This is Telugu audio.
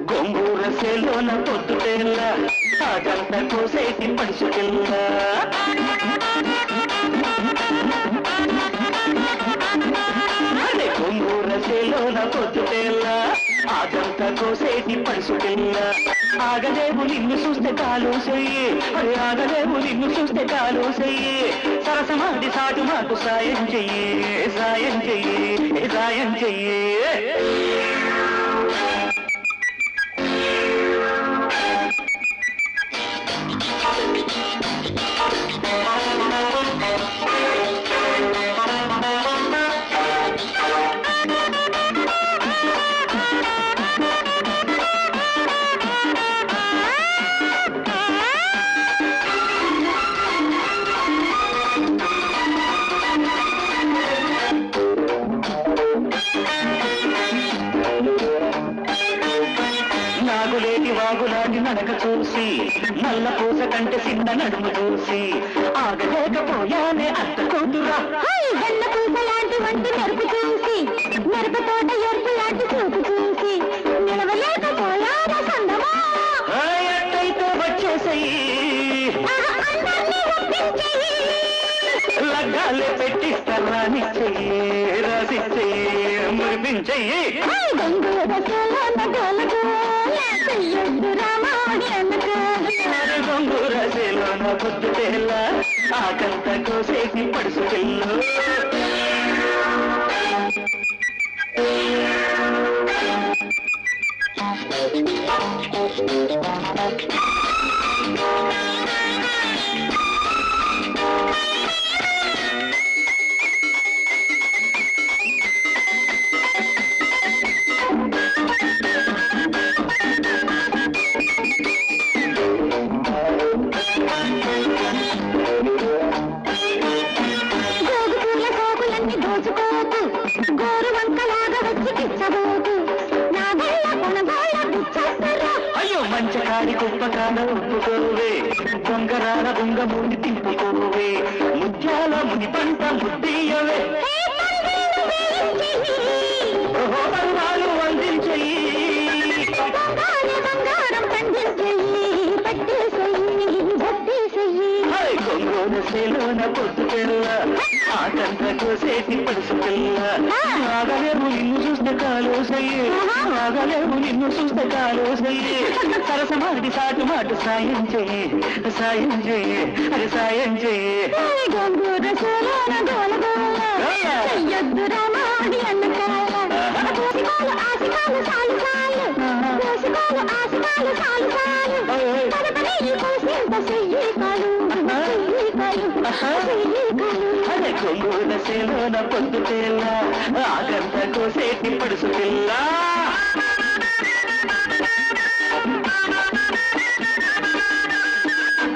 గొంగూరసేలోన పొద్దుటేళ్ళ ఆటంత కోసేటి పడుచుకెళ్ళ గొంగూరసేలోన పొద్దుటేళ్ళ ఆటంత కోసేటి పడుచుకెళ్ళ ఆగలేవు నిన్ను చూస్తే కాలు చెయ్యి అరే ఆగలేవు నిన్ను చూస్తే కాలు చెయ్యి సరసమాడి సాటు మాకు సాయం చెయ్యి సాయం చెయ్యి సాయం చెయ్యి నాగులేటి వాగులాంటి నడక చూసి నల్ల పూస కంటే చిన్న నడుము చూసి ఆగలేకపోయానే అత్త కూతురా వెన్న పూస లాంటి వంటి మెరుపు చూసి మెరుపు తోట ఎరుపు లాంటి చూపు చూసి నిలవలేకపోయాను సందమా ఎట్టయితే వచ్చేసయ్యి లగ్గాలే పెట్టిస్తారాని చెయ్యి రాసి చెయ్యి మురిపించెయ్యి గొంగూరసేలోన పొద్దుటేళ్ళ ఆకంత కోసేసి పడుచుకెళ్ళు అయ్యో మంచకాడి కుప్పకాడ ఒప్పుకోవే బొంగరాల బొంగమూని తిప్పుకోవే ముత్యాల ముని పంట ముద్దీయవే పరువాలు అందించెయ్యి గొంగూరసేలోన పొద్దుకెళ్ళ ఆటంత కోసేటి పడుచుకెళ్ళ ఆగలేవు నిన్ను చూస్తే కాలు చెయ్యి ఆగలేవు నిన్ను చూస్తే కాలు చెయ్యి సరసమాడి సాటు మాట సాయం చెయ్యి సాయం చెయ్యి అది సాయం చెయ్యి గొంగూరసేలోన గోలగోల రామాడి అన్నకాల ఆశకాలు చాలు చాలు ఆశకాలు చాలు చాలు అదే గొంగూరసేలోన పొద్దుటేళ్ళ ఆగంత కోసేటి పడుచుకెళ్ళ